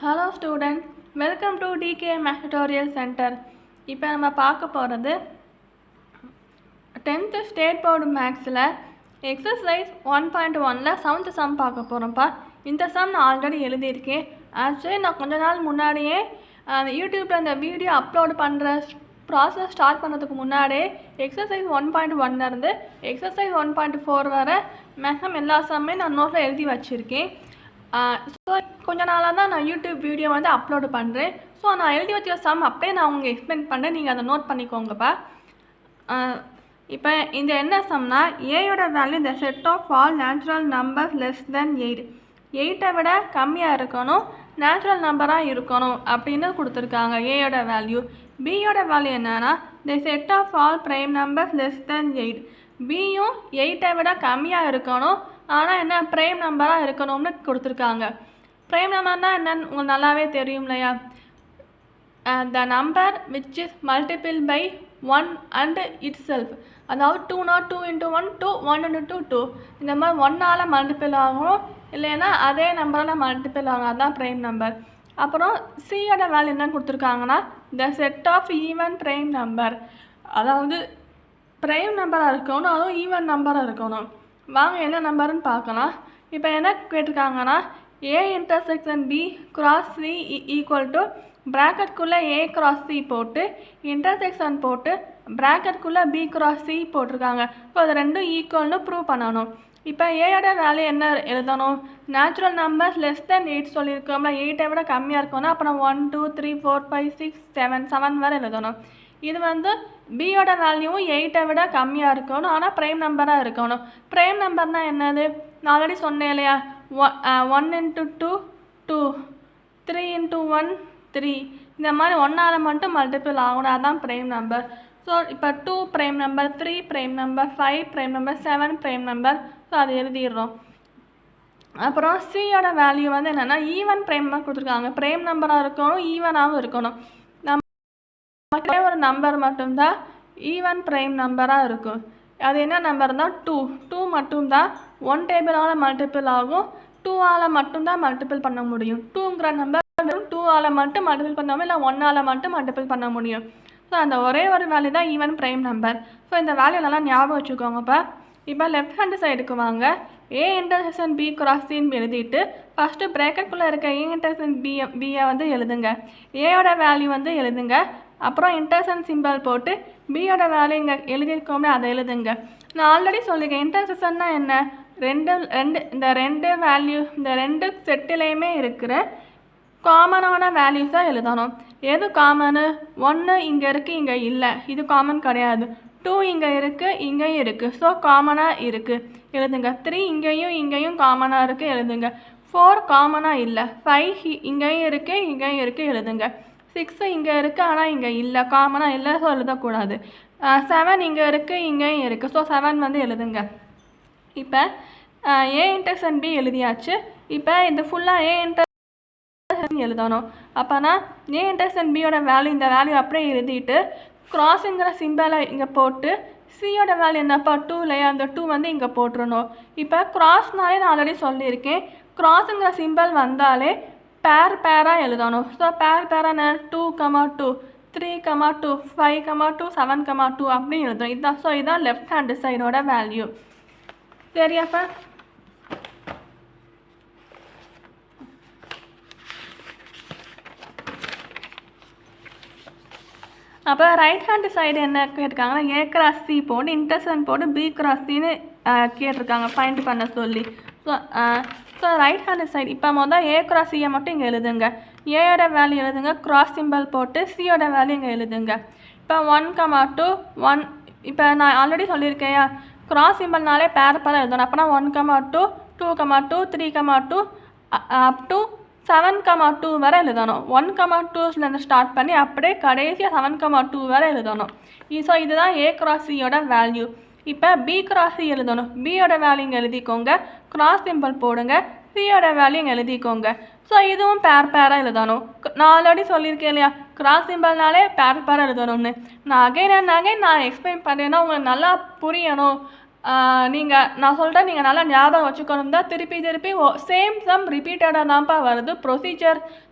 Hello students, welcome to DK Math Tutorial Center. இப்போ நம்ம பார்க்க போகிறது 10th ஸ்டேட் போர்டு மேக்ஸில் எக்ஸசைஸ் 1.1ல் 7th சம் பார்க்க போகிறோம்ப்பா. இந்த சம் நான் ஆல்ரெடி எழுதியிருக்கேன். ஆக்சுவலி நான் கொஞ்ச நாள் முன்னாடியே யூடியூப்பில் இந்த வீடியோ அப்லோட் பண்ணுற ப்ராசஸ் ஸ்டார்ட் பண்ணுறதுக்கு முன்னாடியே எக்ஸசைஸ் 1.1லேருந்து எக்ஸசைஸ் 1.4 வரை மேக்ஸிமம் எல்லா சம்மே நான் நோட்டில் எழுதி வச்சுருக்கேன். ஸோ கொஞ்ச நாளாக தான் நான் யூடியூப் வீடியோ வந்து அப்லோடு பண்ணுறேன். ஸோ நான் எழுதி வச்ச சம் அப்படியே நான் உங்களுக்கு எக்ஸ்பிளைன் பண்ணுறேன், நீங்கள் அதை நோட் பண்ணிக்கோங்கப்பா. இப்போ இந்த என்ன சம்னா, ஏயோட வேல்யூ இந்த set of all natural number less than 8, 8ஐ விட கம்மியாக இருக்கணும், நேச்சுரல் நம்பராக இருக்கணும் அப்படின்னு கொடுத்துருக்காங்க ஏயோட வேல்யூ. பியோட வேல்யூ என்னன்னா the set of all prime number less than 8, பியும் 8ஐ விட கம்மியாக இருக்கணும், ஆனால் என்ன ப்ரைம் நம்பராக இருக்கணும்னு கொடுத்துருக்காங்க. ப்ரைம் நம்பர்னால் என்னன்னு உங்களுக்கு நல்லாவே தெரியும் இல்லையா? The number which is multiple by 1 and it itself 2 2 × 1 2, 1 × 2 இந்த மாதிரி 1ஆல் மல்டிபிள் ஆகும், இல்லைன்னா அதே நம்பரால் மல்டிபிள் ஆகும், அதுதான் ப்ரைம் நம்பர். அப்புறம் சியோட வேல்யூ என்ன கொடுத்துருக்காங்கன்னா the set of even prime number. அதாவது ப்ரைம் நம்பராக இருக்கணும், அதுவும் ஈவன் நம்பராக இருக்கணும். வாங்க என்ன நம்பர்னு பார்க்கலாம். இப்போ என்ன கேட்டிருக்காங்கன்னா A intersection B cross C equal to ப்ராக்கெட்குள்ளே ஏ கிராஸ் சி போட்டு இன்டர்செக்ஷன் போட்டு ப்ராக்கெட்குள்ளே பி கிராஸ் சி போட்டிருக்காங்க. ஸோ அது ரெண்டும் ஈக்குவல்னு ப்ரூவ் பண்ணணும். இப்போ ஏயோட வேல்யூ என்ன எழுதணும்? நேச்சுரல் நம்பர்ஸ் லெஸ் தென் 8 சொல்லியிருக்கோம்ல, 8ஐ விட கம்மியாக இருக்கணும். அப்புறம் 1 2 3 4 5 6 7 வரை எழுதணும். இது வந்து பியோட வேல்யூவும் 8ஐ விட கம்மியாக இருக்கணும், ஆனால் ப்ரைம் நம்பராக இருக்கணும். ப்ரைம் நம்பர்னால் என்னது? நான் ஆல்ரெடி சொன்னேன் இல்லையா, 1 × 2 2, 3 × 1 3, இந்த மாதிரி 1ஆல் மட்டும் மல்டிபிள் ஆகணும், அதுதான் ப்ரைம் நம்பர். ஸோ இப்போ 2 prime number, 3 prime number, 5 prime number, 7 prime number. So அது எழுதிடுறோம். அப்புறம் சியோட வேல்யூ வந்து என்னென்னா ஈவன் ப்ரைம் நம்பர் கொடுத்துருக்காங்க. ப்ரைம் நம்பராக இருக்கணும், ஈவனாகவும் இருக்கணும். நமக்கு ஒரு நம்பர் மட்டும்தான் ஈவன் ப்ரைம் நம்பராக இருக்கும். அது என்ன நம்பர் தான்? 2 மட்டும்தான் 1 டேபிளால் மல்டிபிள் ஆகும், 2ஆல் மட்டும்தான் மல்டிபிள் பண்ண முடியும். 2ங்கிற நம்பர் 2ஆல் மட்டும் மல்டிபிள் பண்ணாமல் இல்லை 1ஆல் மட்டும் மல்டிபிள் பண்ண முடியும். ஸோ அந்த ஒரே ஒரு வேல்யூ தான் ஈவன் ப்ரைம் நம்பர். ஸோ இந்த வேல்யூ நல்லா ஞாபகம் வச்சுக்கோங்கப்பா. இப்போ லெஃப்ட் ஹேண்ட் சைடுக்கு வாங்க. ஏ இன்டர்செக்ஷன் பி கிராஸ் சின்னு எழுதிட்டு ஃபஸ்ட்டு ப்ராக்கெட்குள்ளே இருக்க ஏ இன்டர்செக்ஷன் பியை வந்து எழுதுங்க, ஏயோட வேல்யூ வந்து எழுதுங்க. அப்புறம் இன்டர்செக்ஷன் சிம்பிள் போட்டு பியோட வேல்யூ இங்கே எழுதியிருக்கோம்னா அதை எழுதுங்க. நான் ஆல்ரெடி சொல்லியிருக்கேன், இன்டர்செக்ஷன்னா என்ன? இந்த ரெண்டு வேல்யூ, இந்த ரெண்டு செட்டிலையுமே இருக்கிற காமனான வேல்யூஸாக எழுதணும். எது காமனு? 1 இங்கே இருக்குது, இங்கே இல்லை, இது காமன் கிடையாது. 2 இங்கே இருக்குது, இங்கேயும் இருக்குது, ஸோ காமனாக இருக்குது, எழுதுங்க. 3 இங்கேயும் காமனாக இருக்குது, எழுதுங்க. 4 காமனாக இல்லை, 5 இங்கேயும் இருக்குது, இங்கேயும் இருக்குது, எழுதுங்க. 6 இங்கே இருக்குது, ஆனால் இங்கே இல்லை, காமனாக இல்லை, ஸோ எழுதக்கூடாது. 7 இங்கே இருக்குது, இங்கேயும் இருக்குது, ஸோ 7 வந்து எழுதுங்க. இப்போ ஏ இன்டர்செக்ஷன் பி எழுதியாச்சு. இப்போ இது ஃபுல்லாக ஏ இன்டர்செக்ஷன் எழுதணும். அப்போனா ஏ இன்டர்செக்ஷன் பியோட வேல்யூ, இந்த வேல்யூ அப்படியே எழுதிட்டு கிராஸுங்கிற சிம்பிளை இங்கே போட்டு சியோட வேல்யூ என்னப்பா 2 இல்லையா, அந்த 2 வந்து இங்கே போட்டுருணும். இப்போ கிராஸ்னாலே நான் ஆல்ரெடி சொல்லியிருக்கேன், கிராஸுங்கிற சிம்பிள் வந்தாலே பேராக எழுதணும். ஸோ பேரான 2, 2, 3, 2, 5, 2, 7, 2 அப்படின்னு எழுதணும். இதுதான். ஸோ இதுதான் லெஃப்ட் ஹேண்ட் சைடோட வேல்யூ. சரியாப்பா? அப்போ ரைட் ஹேண்டு சைடு என்ன கேட்டிருக்காங்கன்னா ஏ கிராஸ் சி போட்டு இன்டர்செக்ஷன் போட்டு பி கிராஸ் சின்னு கேட்டிருக்காங்க ஃபைண்ட் பண்ண சொல்லி. ஸோ ரைட் ஹேண்டு சைடு இப்போ ஏ கிராஸ் சியை மட்டும் இங்கே எழுதுங்க, ஏயோட வேல்யூ எழுதுங்க, கிராஸ் சிம்பிள் போட்டு சியோட வேல்யூ இங்கே எழுதுங்க. இப்போ 1, 2 1, இப்போ நான் ஆல்ரெடி சொல்லியிருக்கேன் கிராஸ் சிம்பிள்னாலே பேராக எழுதணும். அப்போனா 1, 2 2, 2 3, 2 அப் டு 7, 2 வரை எழுதணும். 1, 2லேருந்து ஸ்டார்ட் பண்ணி அப்படியே கடைசியாக 7, 2 வரை எழுதணும். ஸோ இதுதான் ஏ கிராஸ் சியோட வேல்யூ. இப்போ பி கிராஸ் சி எழுதணும், பியோட வேல்யூ இங்கே எழுதிக்கோங்க, கிராஸ் சிம்பிள் போடுங்க, சியோட வேல்யூ இங்கே எழுதிக்கோங்க. ஸோ இதுவும் பேராக எழுதணும். நான் ஆல்ரெடி சொல்லியிருக்கேன் இல்லையா, கிராஸ் சிம்பிள்னாலே பேராக எழுதணும்னு. நான் அகைன் நான் எக்ஸ்பிளைன் பண்ணுறேன்னா உங்களுக்கு நல்லா புரியணும், நான் சொல்கிறேன், நீங்கள் நல்லா ஞாபகம் வச்சுக்கணும் தான். திருப்பி திருப்பி சேம் சம் ரிப்பீட்டடாக தான்ப்பா வருது.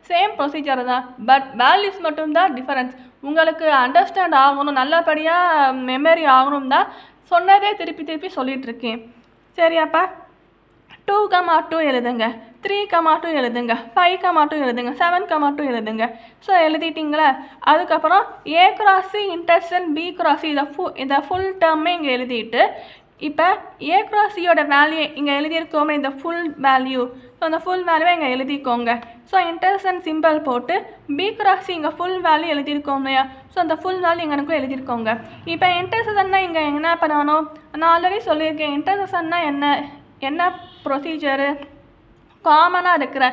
சேம் ப்ரொசீஜர் தான், பட் வேல்யூஸ் மட்டும்தான் டிஃபரன்ஸ். உங்களுக்கு அண்டர்ஸ்டாண்ட் ஆகணும், நல்லபடியாக மெமரி ஆகணும் தான் சொன்னதே திருப்பி திருப்பி சொல்லிகிட்ருக்கேன். சரியாப்பா? 2,2 எழுதுங்க, 3,2 எழுதுங்க, 5,2 எழுதுங்க, 7,2 எழுதுங்க. ஸோ எழுதிட்டிங்களா? அதுக்கப்புறம் A cross C intersection B cross C இதை ஃபுல் டேர்மே இங்கே எழுதிட்டு, இப்போ A cross Cயோட வேல்யூ இங்கே எழுதியிருக்கோமே, இந்த ஃபுல் வேல்யூ. ஸோ அந்த ஃபுல் வேல்யூவை இங்கே எழுதிக்கோங்க. ஸோ இன்டர்செக்ஷன் சிம்பிள் போட்டு B cross C இங்கே ஃபுல் வேல்யூ எழுதியிருக்கோம் இல்லையா? ஸோ அந்த ஃபுல் வேல்யூ இங்கே எழுதியிருக்கோங்க. இப்போ இன்டர்செக்ஷன்னா இங்கே என்ன பண்ணணும்? நான் ஆல்ரெடி சொல்லியிருக்கேன். இன்டர்செக்ஷன்னா என்ன ப்ரொசீஜரு? காமனாக இருக்கிற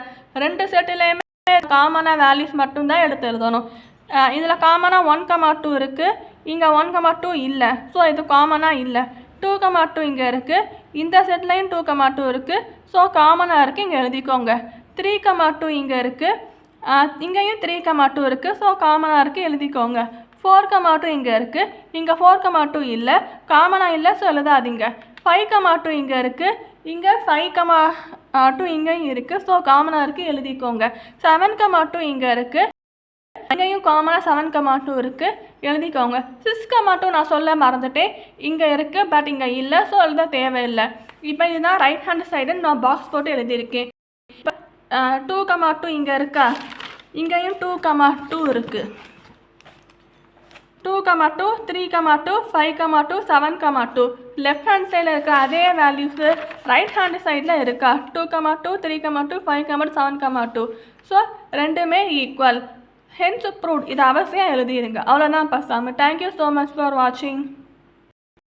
2 செட்டுலேயுமே காமனாக வேல்யூஸ் மட்டும்தான் எடுத்து எழுதணும். இதில் காமனாக 1,2 இருக்குது, இங்கே 1,2 இல்லை. ஸோ இது காமனாக இல்லை. 2,2 இங்கே இருக்குது, இந்த செட்லையும் 2,2 இருக்குது. ஸோ காமனாக இருக்குது, இங்கே எழுதிக்கோங்க. 3,2 இங்கே இருக்குது, இங்கேயும் 3,2 இருக்குது. ஸோ காமனாக இருக்குது, எழுதிக்கோங்க. 4,2 இங்கே இருக்குது, இங்கே 4,2 இல்லை, காமனாக இல்லை. ஸோ எழுதாதீங்க. 5,2 இங்கே இருக்குது, இங்கே 5,2 இங்கேயும் இருக்குது. ஸோ காமனாக இருக்குது, எழுதிக்கோங்க. 7,2 இங்கே இருக்குது, இங்கேயும் காமனாக 7,2 இருக்குது, எழுதிக்கோங்க. 6,2 நான் சொல்ல மறந்துட்டேன், இங்கே இருக்குது, பட் இங்கே இல்லை. ஸோ எழுத தேவையில்லை. இப்போ இதுதான் ரைட் ஹேண்ட் சைடுன்னு நான் பாக்ஸ் போட்டு எழுதியிருக்கேன். இப்போ 2,2 இங்கே இருக்கா, இங்கேயும் 2,2 இருக்குது. 2,2, 3,2, 5,2, 7,2 லெஃப்ட் ஹேண்ட் சைடில் இருக்க அதே வேல்யூஸு ரைட் ஹேண்ட் சைடில் இருக்கா? 2,2, 3,2, 5,2, 7,2. ஸோ ரெண்டுமே ஈக்குவல். Hence proved. இதை அவசியம் எழுதிடுங்க. அவ்வளோதான் பசாம. தேங்க்யூ ஸோ மச் ஃபார் வாட்சிங்.